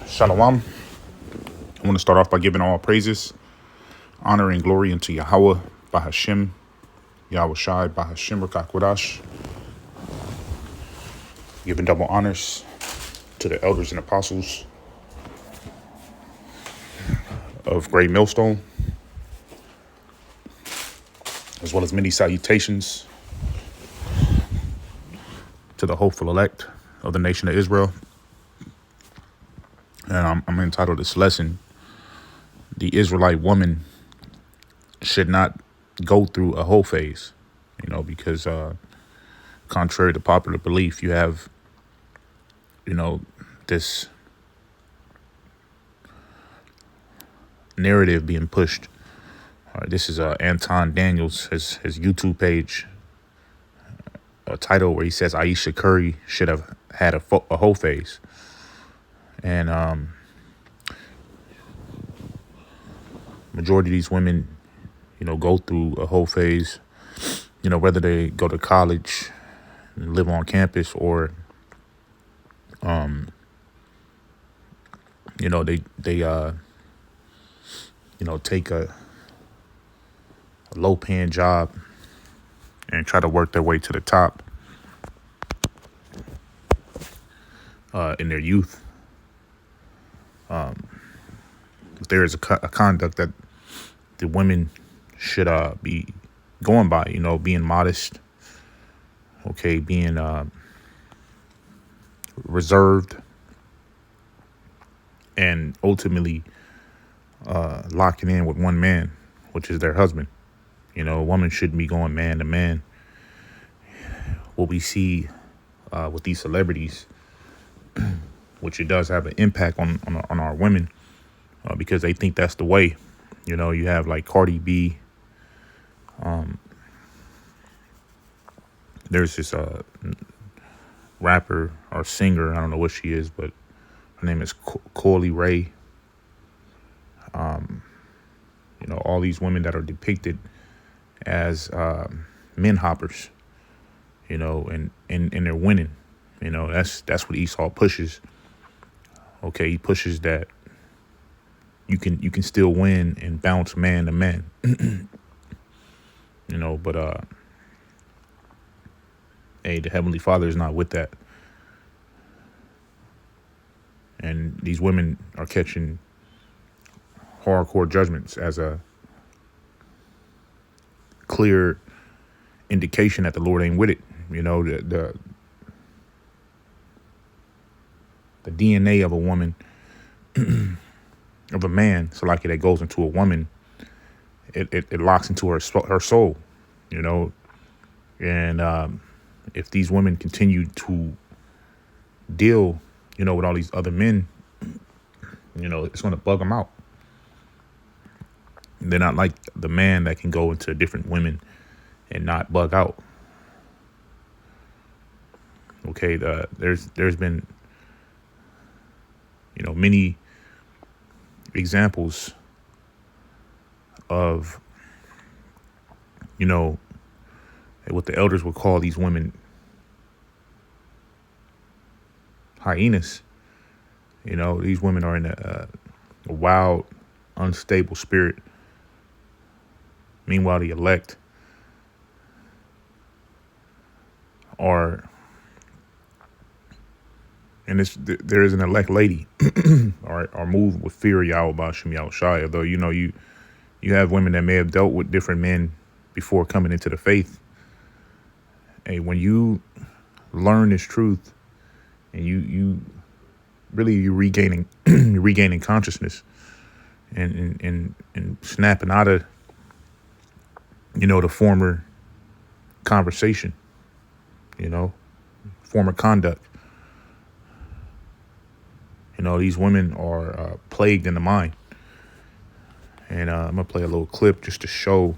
Shalom. I want to start off by giving all praises, honor, and glory unto Yahweh, Bahashim, Yahweh Shai, Bahashim, Rakakwadash. Giving double honors to the elders and apostles of Great Millstone, as well as many salutations to the hopeful elect of the nation of Israel. And I'm entitled this lesson, The Israelite Woman Should Not Go Through a Whole Phase, because contrary to popular belief, you have, this narrative being pushed. This is Anton Daniels, his YouTube page, a title where he says Aisha Curry should have had a whole phase. And majority of these women, go through a whole phase, whether they go to college and live on campus or, they take a low paying job and try to work their way to the top in their youth. There is a conduct that the women should be going by, being modest, being reserved, and ultimately locking in with one man, which is their husband. A woman shouldn't be going man to man. What we see with these celebrities, which it does have an impact on our women, because they think that's the way. You have like Cardi B. There's this rapper or singer, I don't know what she is, but her name is Coily Ray. All these women that are depicted as men hoppers, and they're winning. That's what Esau pushes. He pushes that you can still win and bounce man to man. But hey, the Heavenly Father is not with that. And these women are catching hardcore judgments as a clear indication that the Lord ain't with it. The DNA of a woman, of a man, so like that goes into a woman, it locks into her soul, and if these women continue to deal, with all these other men, it's going to bug them out. They're not like the man that can go into different women and not bug out. There's been, many examples of, what the elders would call these women hyenas. These women are in a wild, unstable spirit. Meanwhile, the elect are, and there is an elect lady, are moved with fear of Yahweh Bashim Yahweh Shai. Although you have women that may have dealt with different men before coming into the faith. Hey, when you learn this truth and you regaining regaining consciousness and snapping out of the former conversation, former conduct. These women are plagued in the mind. And I'm going to play a little clip just to show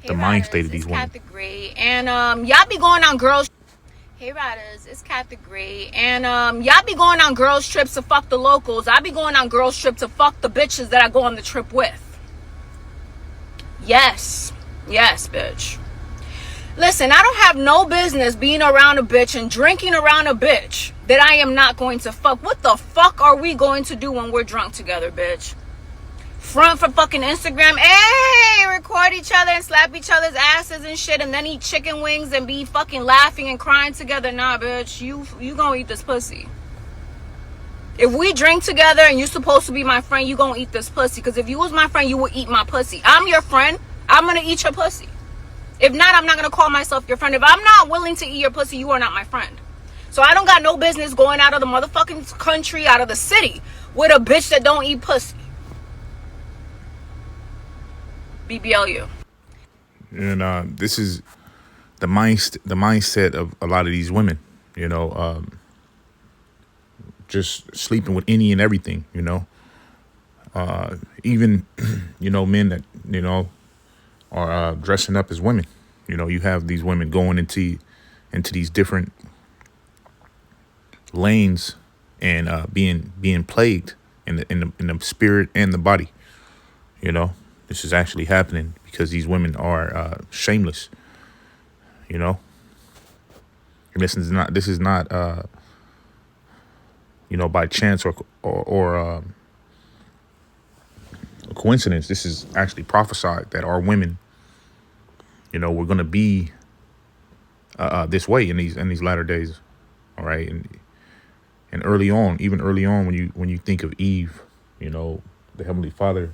the mind state of these women. It's Kat the Great. And y'all be going on girls. Hey, riders, it's Kat the Great. And y'all be going on girls trips to fuck the locals. I be going on girls trips to fuck the bitches that I go on the trip with. Yes, bitch. Listen, I don't have no business being around a bitch and drinking around a bitch that I am not going to fuck. What the fuck are we going to do when we're drunk together, bitch? Front for fucking Instagram, hey, record each other and slap each other's asses and shit, and then eat chicken wings and be fucking laughing and crying together. Nah, bitch, you gonna eat this pussy. If we drink together and you're supposed to be my friend, you gonna eat this pussy. Because if you was my friend, you would eat my pussy. I'm your friend, I'm gonna eat your pussy. If not, I'm not gonna call myself your friend. If I'm not willing to eat your pussy, you are not my friend. So I don't got no business going out of the motherfucking country, out of the city, with a bitch that don't eat pussy. BBLU. And this is the mindset of a lot of these women, just sleeping with any and everything, even, men that, are dressing up as women. You have these women going into these different lanes and being plagued in the spirit and the body. This is actually happening because these women are shameless. And this is not by chance or a coincidence. This is actually prophesied that our women, we're going to be this way in these latter days. All right. And even early on, when you think of Eve, the Heavenly Father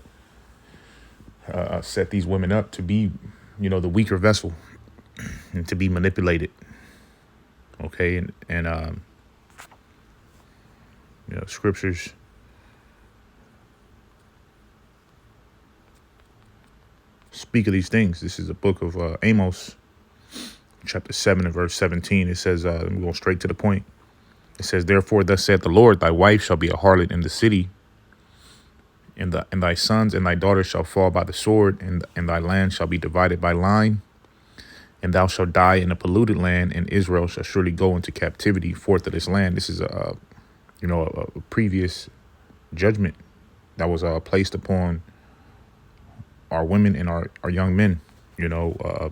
set these women up to be, the weaker vessel and to be manipulated. Okay. And scriptures speak of these things. This is a book of Amos, chapter 7 and verse 17. It says, I'm going straight to the point. It says, therefore, thus saith the Lord, thy wife shall be a harlot in the city, and thy sons and thy daughters shall fall by the sword, and thy land shall be divided by line, and thou shalt die in a polluted land, and Israel shall surely go into captivity forth of this land. This is a previous judgment that was placed upon our women and our young men,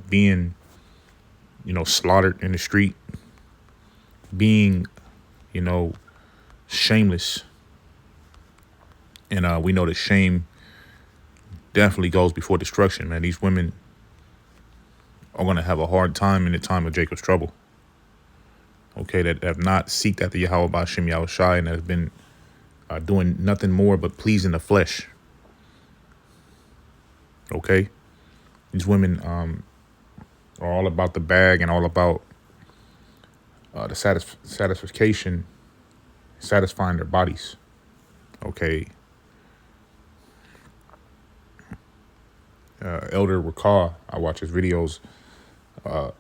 being, slaughtered in the street, being, shameless. And we know that shame definitely goes before destruction, man. These women are going to have a hard time in the time of Jacob's trouble. Okay, that have not seeked after Yahweh Ba'Shem Yahushai and have been doing nothing more but pleasing the flesh. Okay, these women are all about the bag and all about the satisfaction, satisfying their bodies. Okay. Elder Rakah, I watch his videos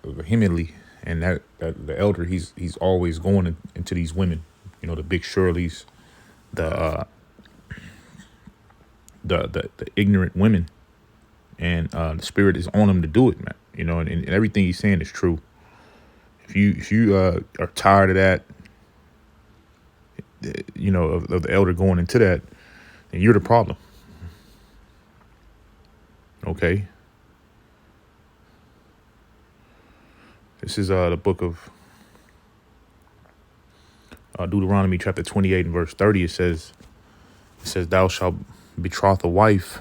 vehemently, and that the elder, he's always going into these women, the big Shirleys, the ignorant women, and the spirit is on him to do it, man. And everything he's saying is true. If you are tired of that, of the elder going into that, then you're the problem. Okay. This is the book of Deuteronomy chapter 28 and verse 30. It says, thou shalt betroth a wife,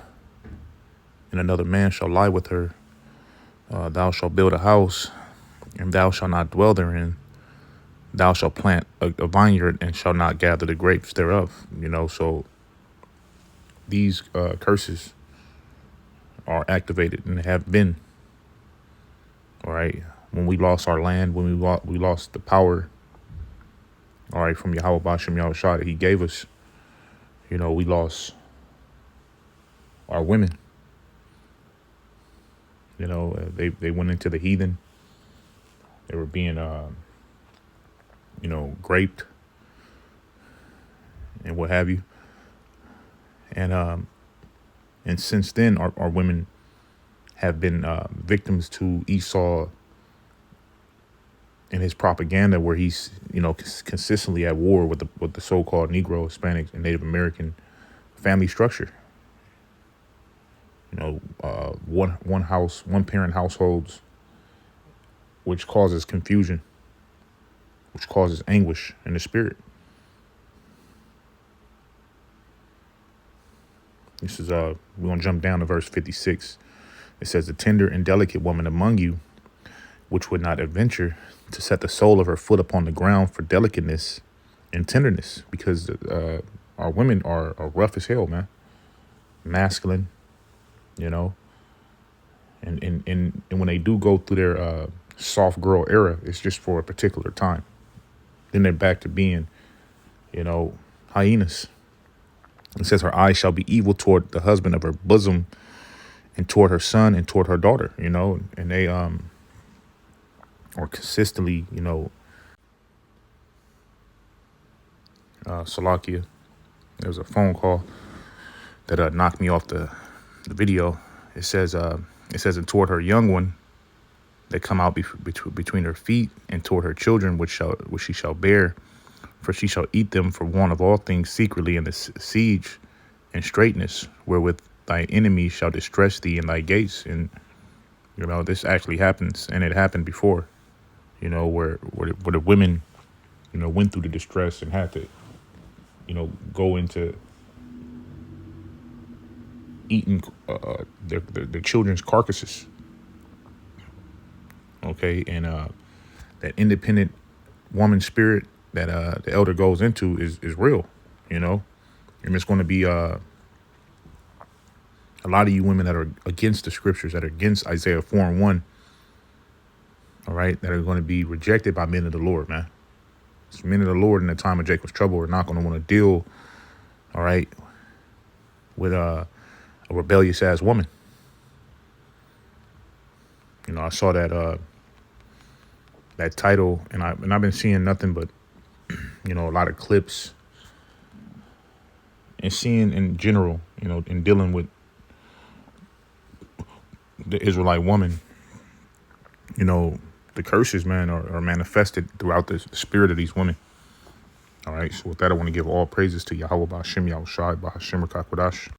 and another man shall lie with her. Thou shalt build a house, and thou shalt not dwell therein. Thou shalt plant a vineyard, and shalt not gather the grapes thereof. So these curses are activated and have been. All right. When we lost our land, when we lost the power, all right, from Yahweh Ba'Shem Yahushua that he gave us, we lost our women. They went into the heathen. They were being, raped and what have you. And since then, our women have been victims to Esau and his propaganda, where he's, consistently at war with the so-called Negro, Hispanic, and Native American family structure. One parent households, which causes confusion, which causes anguish in the spirit. This is we're gonna jump down to verse 56. It says, "The tender and delicate woman among you, which would not adventure to set the sole of her foot upon the ground for delicateness and tenderness," because our women are rough as hell, man, masculine, you know, and when they do go through their soft girl era, it's just for a particular time. Then they're back to being, you know, hyenas. It says, "Her eyes shall be evil toward the husband of her bosom, and toward her son, and toward her daughter," you know, and they are consistently, you know, Salakia. There was a phone call that knocked me off the video. It says, and toward her young one that come out between her feet, and toward her children which she shall bear, for she shall eat them for want of all things secretly in the siege and straitness, wherewith thy enemies shall distress thee in thy gates. And you know, this actually happens, and it happened before, you know, where the women, you know, went through the distress and had to, you know, go into eating their children's carcasses. Okay, and that independent woman spirit that the elder goes into is real, you know, and it's going to be a lot of you women that are against the scriptures, that are against Isaiah 4:1, all right, that are going to be rejected by men of the Lord, man. So men of the Lord in the time of Jacob's trouble are not going to want to deal, all right, with a rebellious ass woman. You know, I saw that title, and I've been seeing nothing but, you know, a lot of clips and seeing in general, you know, in dealing with the Israelite woman, you know, the curses, man, are manifested throughout the spirit of these women. All right. So with that, I want to give all praises to Yahweh Ba'Shem Yahushai Ba'Hashem Rakakwadash.